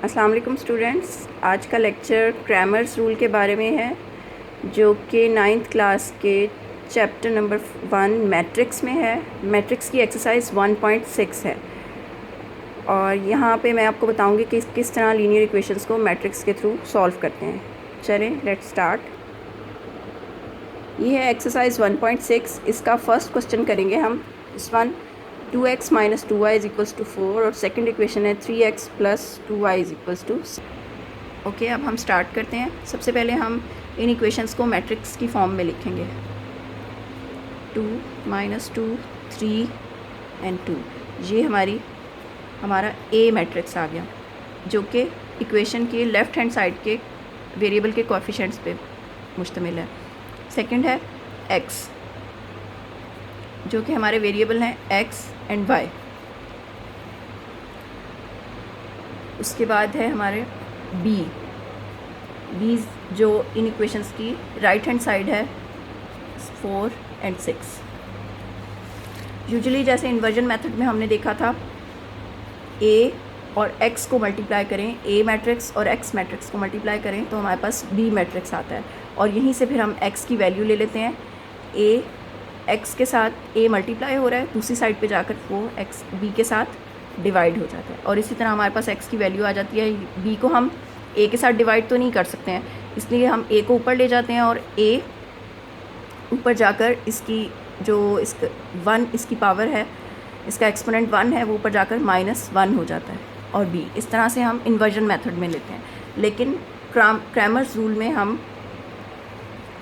अस्सलाम वालेकुम स्टूडेंट्स। आज का लेक्चर क्रैमर्स रूल के बारे में है, जो कि 9th क्लास के चैप्टर नंबर 1 मैट्रिक्स में है। मैट्रिक्स की एक्सरसाइज 1.6 है और यहाँ पे मैं आपको बताऊँगी कि किस तरह लीनियर इक्वेशंस को मैट्रिक्स के थ्रू सॉल्व करते हैं। चलें लेट्स स्टार्ट। ये है एक्सरसाइज 1.6। इसका फर्स्ट क्वेश्चन करेंगे हम। इस one 2x minus 2y is equals to 4 और सेकंड इक्वेशन है 3x plus 2y is equals to. Okay, अब हम स्टार्ट करते हैं। सबसे पहले हम इन इक्वेशंस को मैट्रिक्स की फॉर्म में लिखेंगे। 2 माइनस 2 3 एंड 2। ये हमारा ए मैट्रिक्स आ गया, जो कि इक्वेशन के लेफ़्ट हैंड साइड के वेरिएबल के कोएफिशिएंट्स पे मुश्तमिल है। सेकंड है x, जो कि हमारे वेरिएबल हैं x एंड y। उसके बाद है हमारे b जो इन इक्वेशंस की राइट हैंड साइड है 4 एंड 6। यूजुअली जैसे इन्वर्जन मेथड में हमने देखा था, a और x को मल्टीप्लाई करें, a मैट्रिक्स और x मैट्रिक्स को मल्टीप्लाई करें तो हमारे पास b मैट्रिक्स आता है और यहीं से फिर हम x की वैल्यू ले लेते हैं। a x के साथ a मल्टीप्लाई हो रहा है, दूसरी साइड पे जाकर वो x b के साथ डिवाइड हो जाता है और इसी तरह हमारे पास x की वैल्यू आ जाती है। b को हम a के साथ डिवाइड तो नहीं कर सकते हैं, इसलिए हम a को ऊपर ले जाते हैं और a ऊपर जाकर इसकी जो 1 इसकी पावर है, इसका एक्सपोनेंट 1 है, वो ऊपर जाकर -1 हो जाता है और b। इस तरह से हम इन्वर्जन मेथड में लेते हैं। लेकिन क्रैमर्स रूल में हम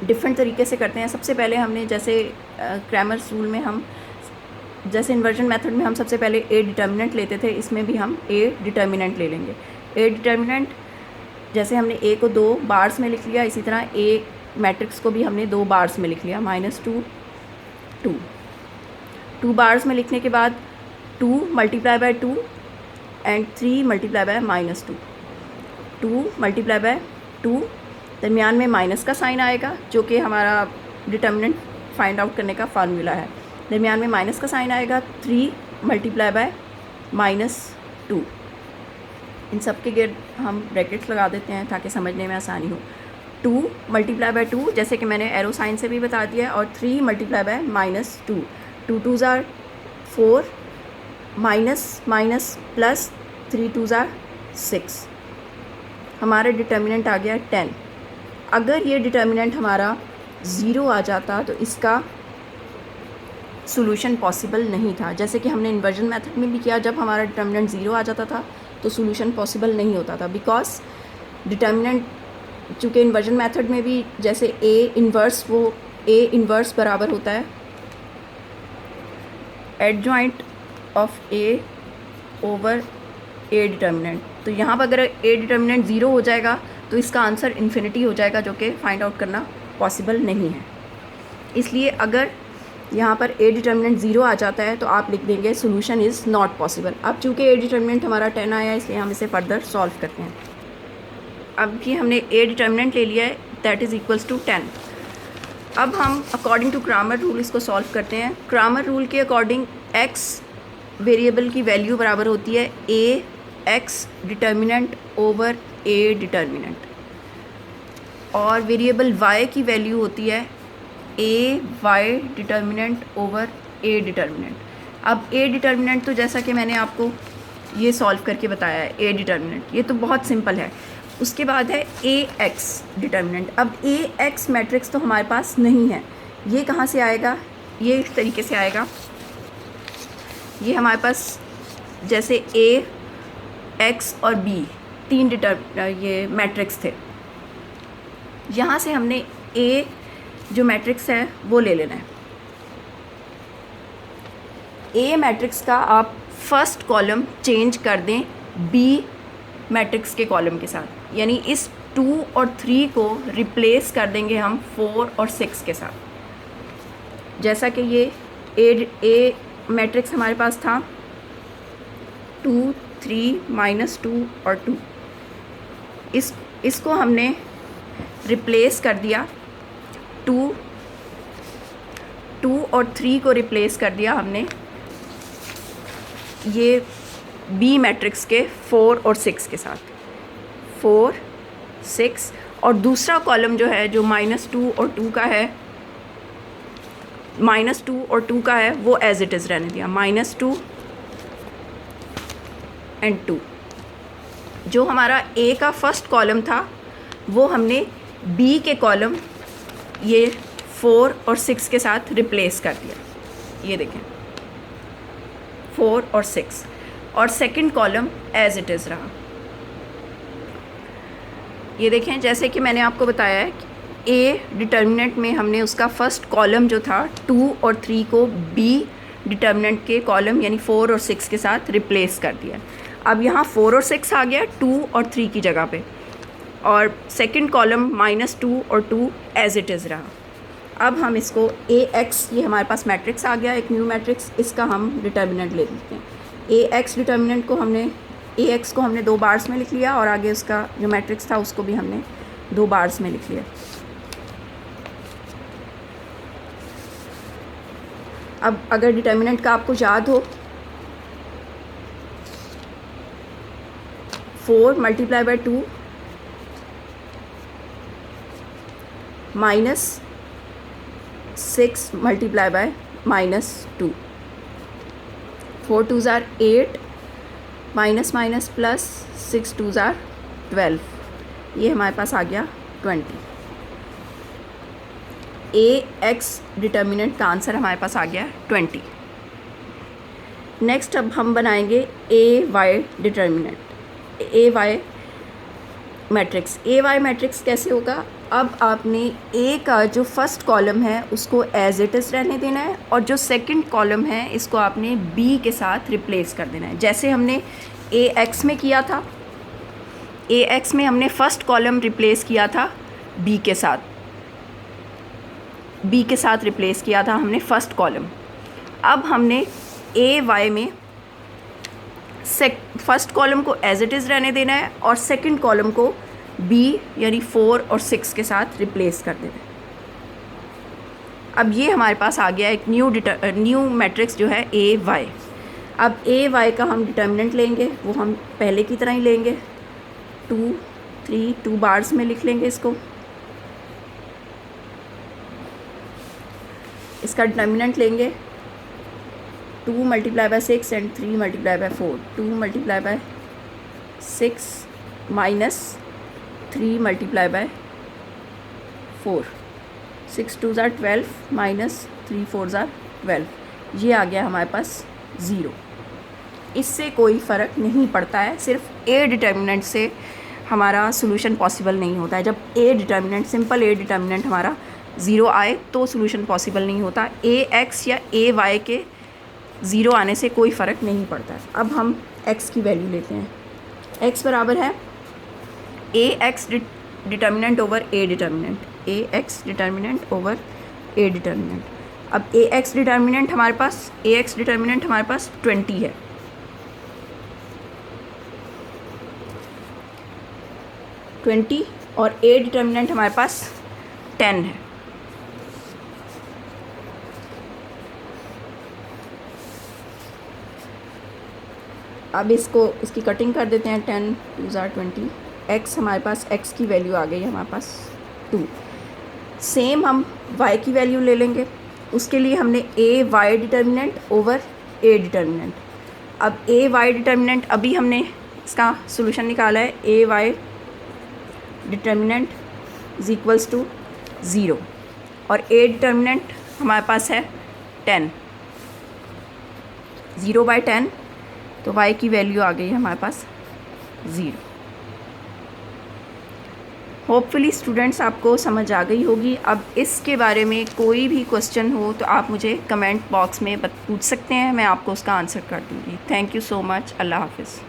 डिफरेंट तरीके से करते हैं। सबसे पहले हमने जैसे क्रैमर्स रूल में हम जैसे इन्वर्जन मेथड में हम सबसे पहले ए डिटर्मिनेंट लेते थे, इसमें भी हम ए डिटर्मिनेंट ले लेंगे। ए डिटर्मिनेंट जैसे हमने ए को 2 बार्स में लिख लिया, इसी तरह ए मैट्रिक्स को भी हमने 2 बार्स में लिख लिया। -2 2 बार्स में लिखने के बाद 2 multiply by 2 and 3 multiply by -2। 2 multiply by 2, दरमियान में माइनस का साइन आएगा, जो कि हमारा डिटर्मिनेंट फाइंड आउट करने का फार्मूला है। दरमियान में माइनस का साइन आएगा। 3 मल्टीप्लाई बाय -2। इन सब के गिर्द हम ब्रैकेट्स लगा देते हैं ताकि समझने में आसानी हो। 2 मल्टीप्लाई बाय 2, जैसे कि मैंने एरो साइन से भी बता दिया है, और 3 multiply by -2। 2 2s are 4 minus plus 3 2s are 6। हमारा डिटर्मिनेंट आ गया 10। अगर ये डिटर्मिनेंट हमारा 0 आ जाता तो इसका सोल्यूशन पॉसिबल नहीं था। जैसे कि हमने इन्वर्जन मेथड में भी किया, जब हमारा डिटर्मिनेंट 0 आ जाता था तो सोल्यूशन पॉसिबल नहीं होता था, बिकॉज डिटर्मिनेंट चूँकि इन्वर्जन मेथड में भी जैसे ए इन्वर्स बराबर होता है adjoint of A over A determinant. तो यहाँ पर अगर ए डिटर्मिनेंट 0 हो जाएगा तो इसका आंसर इन्फिनिटी हो जाएगा, जो कि फाइंड आउट करना पॉसिबल नहीं है। इसलिए अगर यहाँ पर ए डिटर्मिनेंट 0 आ जाता है तो आप लिख देंगे सोल्यूशन इज़ नॉट पॉसिबल। अब चूँकि ए डिटर्मिनेंट हमारा 10 आया है, इसलिए हम इसे फर्दर सॉल्व करते हैं। अब ये हमने ए डिटर्मिनेंट ले लिया है, दैट इज़ इक्वल्स टू 10। अब हम अकॉर्डिंग टू क्रैमर रूल इसको सॉल्व करते हैं। क्रैमर रूल के अकॉर्डिंग एक्स वेरिएबल की वैल्यू बराबर होती है A X determinant over A determinant, और वेरिएबल y की वैल्यू होती है A Y determinant over A determinant. अब ए डिटर्मिनेंट तो जैसा कि मैंने आपको ये सॉल्व करके बताया है, ए डिटर्मिनेंट ये तो बहुत सिंपल है। उसके बाद है ए एक्स डिटर्मिनेंट। अब ए एक्स मैट्रिक्स तो हमारे पास नहीं है, ये कहाँ से आएगा? ये इस तरीके से आएगा। ये हमारे पास जैसे ए एक्स और बी 3 ये मैट्रिक्स थे, यहाँ से हमने ए जो मैट्रिक्स है वो ले लेना है। ए मैट्रिक्स का आप फर्स्ट कॉलम चेंज कर दें बी मैट्रिक्स के कॉलम के साथ, यानी इस 2 और 3 को रिप्लेस कर देंगे हम 4 और 6 के साथ। जैसा कि ये ए मैट्रिक्स हमारे पास था 2 3 -2 और 2, इसको हमने रिप्लेस कर दिया। 2 और 3 को रिप्लेस कर दिया हमने ये बी मैट्रिक्स के 4 और 6 के साथ। 4 6, और दूसरा कॉलम जो है जो -2 और 2 का है, -2 और 2 का है, वो एज इट इज़ रहने दिया, -2 एंड 2। जो हमारा ए का फर्स्ट कॉलम था वो हमने बी के कॉलम ये 4 और 6 के साथ रिप्लेस कर दिया। ये देखें 4 और 6, और second column as it is रहा। ये देखें जैसे कि मैंने आपको बताया है कि ए डिटर्मिनेंट में हमने उसका फर्स्ट कॉलम जो था 2 और 3 को बी डिटर्मिनेंट के कॉलम यानी 4 और 6 के साथ रिप्लेस कर दिया। अब यहाँ 4 और 6 आ गया 2 और 3 की जगह पे, और सेकंड कॉलम -2 और 2 एज इट इज़ रहा। अब हम इसको AX, ये हमारे पास मैट्रिक्स आ गया, एक न्यू मैट्रिक्स, इसका हम डिटर्मिनेंट ले लेते हैं। AX डिटर्मिनेंट को हमने AX को हमने 2 बार्स में लिख लिया, और आगे उसका जो मैट्रिक्स था उसको भी हमने 2 बार्स में लिख लिया। अब अगर डिटर्मिनेंट का आपको याद हो, 4 × 2 -6 × -2, 4 2s are 8, minus plus 6 2s are 12, ये हमारे पास आ गया 20। AX डिटर्मिनेंट का आंसर हमारे पास आ गया 20। नेक्स्ट अब हम बनाएंगे AY determinant, AY matrix. AY matrix कैसे होगा? अब आपने A का जो फर्स्ट कॉलम है उसको एज इट इज़ रहने देना है, और जो सेकंड कॉलम है इसको आपने B के साथ रिप्लेस कर देना है, जैसे हमने AX में किया था। AX में हमने फर्स्ट कॉलम रिप्लेस किया था B के साथ, B के साथ रिप्लेस किया था हमने फर्स्ट कॉलम। अब हमने AY में फर्स्ट कॉलम को एज इट इज़ रहने देना है, और सेकंड कॉलम को B यानी 4 और 6 के साथ रिप्लेस कर देना है। अब ये हमारे पास आ गया एक न्यू मैट्रिक्स जो है AY। अब AY का हम डिटर्मिनेंट लेंगे, वो हम पहले की तरह ही लेंगे, 2 3 2 बार्स में लिख लेंगे इसको। इसका डिटर्मिनेंट लेंगे 2 × 6 and 3 × 4, 2 × 6 minus 3 × 4, 6 2s are 12 minus 3 4s are 12, ये आ गया हमारे पास 0। इससे कोई फ़र्क नहीं पड़ता है, सिर्फ A डिटर्मिनेंट से हमारा सोल्यूशन पॉसिबल नहीं होता है। जब A determinant, simple A determinant हमारा 0 आए तो सोल्यूशन पॉसिबल नहीं होता। AX या AY के 0 आने से कोई फ़र्क नहीं पड़ता है। अब हम X की वैल्यू लेते हैं। X बराबर है AX determinant over A determinant, AX determinant over A determinant. अब AX डिटर्मिनेंट हमारे पास 20 है। और A डिटर्मिनेंट हमारे पास 10 है। अब इसकी कटिंग कर देते हैं, 10 2s are 20। X हमारे पास, X की वैल्यू आ गई है हमारे पास 2। सेम हम Y की वैल्यू ले लेंगे, उसके लिए हमने AY determinant over A determinant. अब AY डिटर्मिनेंट अभी हमने इसका सॉल्यूशन निकाला है, AY determinant is equals to 0, और A डिटर्मिनेंट हमारे पास है 10, 0/10, तो Y की वैल्यू आ गई है हमारे पास 0। होपफुली स्टूडेंट्स आपको समझ आ गई होगी। अब इसके बारे में कोई भी क्वेश्चन हो तो आप मुझे कमेंट बॉक्स में पूछ सकते हैं, मैं आपको उसका आंसर कर दूँगी। Thank you so much. अल्लाह हाफिज़।